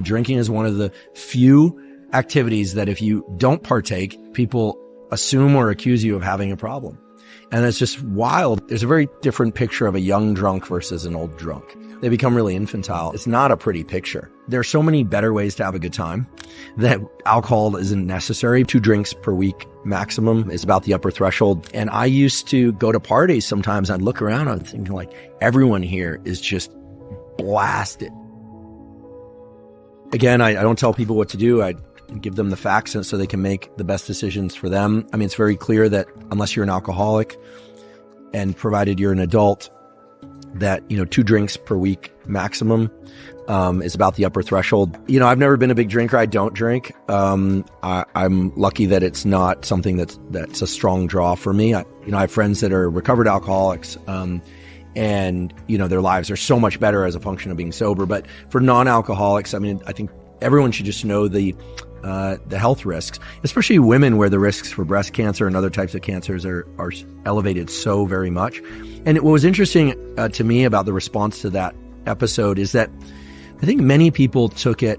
Drinking is one of the few activities that if you don't partake, people assume or accuse you of having a problem. And it's just wild. There's a very different picture of a young drunk versus an old drunk. They become really infantile. It's not a pretty picture. There are so many better ways to have a good time that alcohol isn't necessary. 2 drinks per week maximum is about the upper threshold. And I used to go to parties sometimes. I'd look around, I'm thinking like, everyone here is just blasted. Again, I don't tell people what to do. I give them the facts so they can make the best decisions for them. I mean, it's very clear that unless you're an alcoholic and provided you're an adult, that, 2 drinks per week maximum is about the upper threshold. I've never been a big drinker. I don't drink. I'm lucky that it's not something that's a strong draw for me. I have friends that are recovered alcoholics, and their lives are so much better as a function of being sober. But for non-alcoholics, I mean, I think everyone should just know the health risks, especially women, where the risks for breast cancer and other types of cancers are elevated so very much. And what was interesting to me about the response to that episode is that I think many people took it,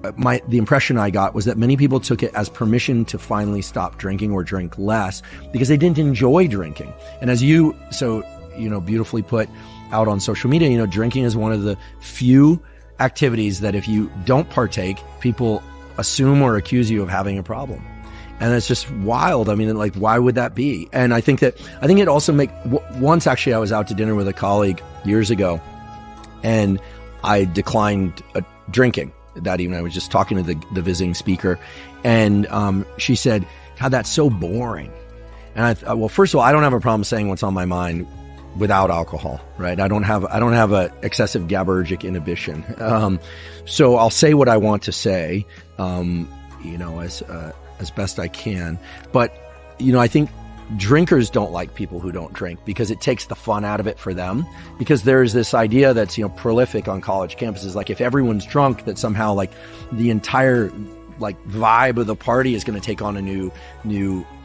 the impression I got was that many people took it as permission to finally stop drinking or drink less because they didn't enjoy drinking. And as you so beautifully put out on social media, drinking is one of the few activities that if you don't partake, people assume or accuse you of having a problem. And it's just wild. I mean, like, why would that be? And I think it also once actually I was out to dinner with a colleague years ago, and I declined drinking that evening. I was just talking to the visiting speaker, and she said, God, that's so boring. And I thought, well, first of all, I don't have a problem saying what's on my mind without alcohol, right? I don't have a excessive GABAergic inhibition. So I'll say what I want to say, as best I can. But, I think drinkers don't like people who don't drink because it takes the fun out of it for them. Because there's this idea that's, prolific on college campuses. Like if everyone's drunk, that somehow like the entire vibe of the party is going to take on a new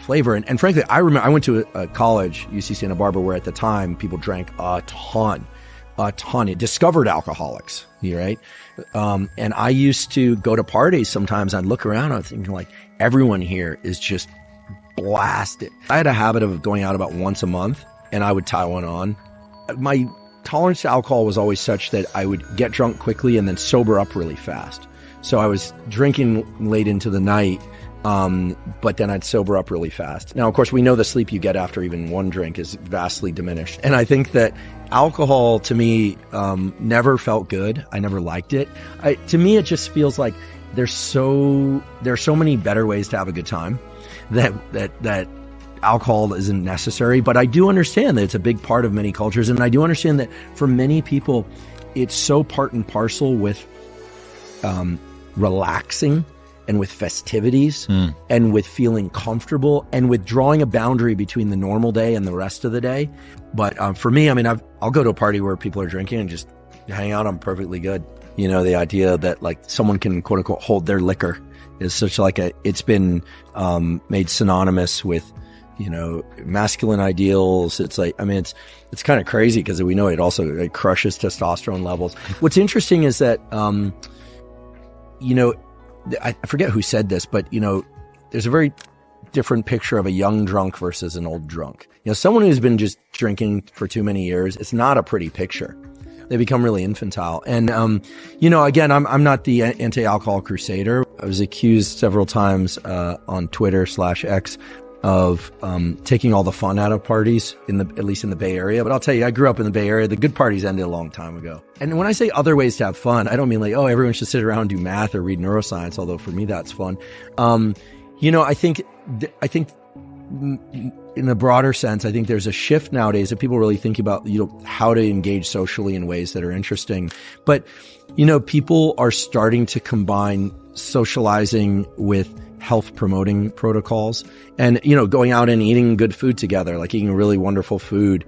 flavor. And frankly, I remember I went to a college, UC Santa Barbara, where at the time people drank a ton. It discovered alcoholics, right? And I used to go to parties sometimes. I'd look around, I'm thinking like, everyone here is just blasted. I had a habit of going out about once a month, and I would tie one on. My tolerance to alcohol was always such that I would get drunk quickly and then sober up really fast. So I was drinking late into the night, but then I'd sober up really fast. Now, of course, we know the sleep you get after even one drink is vastly diminished. And I think that alcohol, to me, never felt good. I never liked it. To me, it just feels like there are so many better ways to have a good time that alcohol isn't necessary. But I do understand that it's a big part of many cultures. And I do understand that for many people, it's so part and parcel with relaxing and with festivities and with feeling comfortable and with drawing a boundary between the normal day and the rest of the day. But for me, I mean, I'll go to a party where people are drinking and just hang out. I'm perfectly good. The idea that like someone can quote unquote hold their liquor is such like it's been made synonymous with, masculine ideals. It's like, I mean, it's kind of crazy because we know it also crushes testosterone levels. What's interesting is that, I forget who said this, but, there's a very different picture of a young drunk versus an old drunk. Someone who's been just drinking for too many years, it's not a pretty picture. They become really infantile. And, again, I'm not the anti-alcohol crusader. I was accused several times on Twitter /X of taking all the fun out of parties, at least in the Bay Area. But I'll tell you, I grew up in the Bay Area. The good parties ended a long time ago. And when I say other ways to have fun, I don't mean like, oh, everyone should sit around and do math or read neuroscience, although for me that's fun. I think in a broader sense, I think there's a shift nowadays that people really think about, how to engage socially in ways that are interesting. But, people are starting to combine socializing with health promoting protocols and, going out and eating good food together, like eating really wonderful food,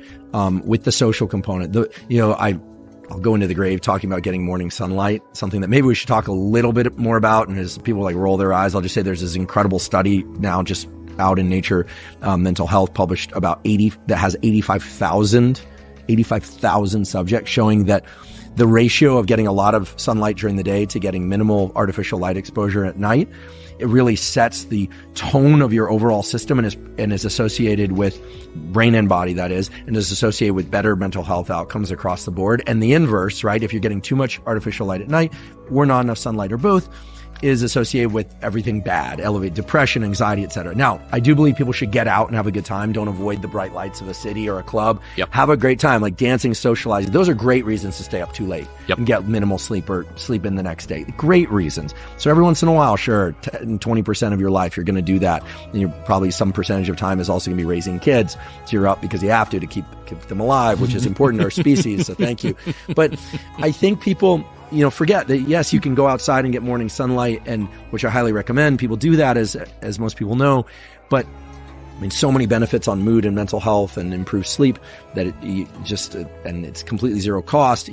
with the social component. I'll go into the grave talking about getting morning sunlight, something that maybe we should talk a little bit more about. And as people like roll their eyes, I'll just say there's this incredible study now just out in Nature Mental Health published that has 85,000 subjects showing that the ratio of getting a lot of sunlight during the day to getting minimal artificial light exposure at night, it really sets the tone of your overall system and is associated with brain and body, that is, and is associated with better mental health outcomes across the board. And the inverse, right? If you're getting too much artificial light at night or not enough sunlight or both, is associated with everything bad, elevated depression, anxiety, etc. Now, I do believe people should get out and have a good time. Don't avoid the bright lights of a city or a club. Yep. Have a great time, like dancing, socializing. Those are great reasons to stay up too late and get minimal sleep or sleep in the next day. Great reasons. So every once in a while, sure, 10, 20% of your life, you're going to do that. And you're probably some percentage of time is also going to be raising kids. So you're up because you have to keep them alive, which is important to our species. So thank you. But I think people, forget that, yes, you can go outside and get morning sunlight, and which I highly recommend. People do that, as most people know. But I mean, so many benefits on mood and mental health and improved sleep that and it's completely zero cost,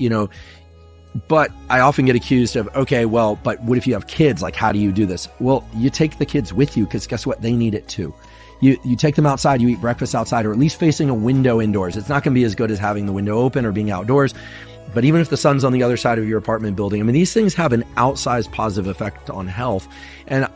But I often get accused of, okay, well, but what if you have kids? Like, how do you do this? Well, you take the kids with you, because guess what? They need it too. You take them outside, you eat breakfast outside, or at least facing a window indoors. It's not going to be as good as having the window open or being outdoors. But even if the sun's on the other side of your apartment building, I mean, these things have an outsized positive effect on health. And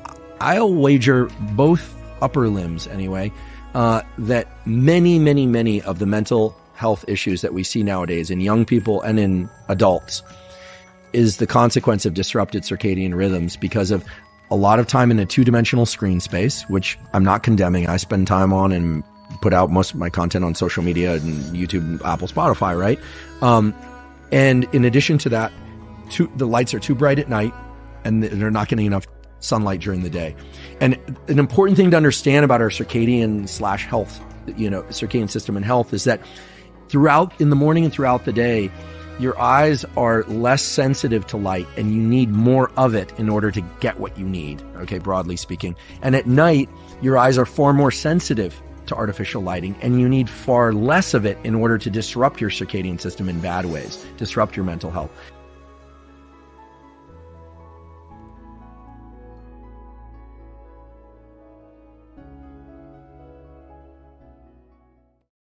I'll wager, both upper limbs anyway, that many, many, many of the mental health issues that we see nowadays in young people and in adults is the consequence of disrupted circadian rhythms, because of a lot of time in a two-dimensional screen space, which I'm not condemning. I spend time on and put out most of my content on social media and YouTube, Apple, Spotify, right? And in addition to that, the lights are too bright at night, and they're not getting enough sunlight during the day. And an important thing to understand about our circadian health, circadian system and health, is that in the morning and throughout the day, your eyes are less sensitive to light, and you need more of it in order to get what you need, okay, broadly speaking. And at night, your eyes are far more sensitive to artificial lighting, and you need far less of it in order to disrupt your circadian system in bad ways, disrupt your mental health.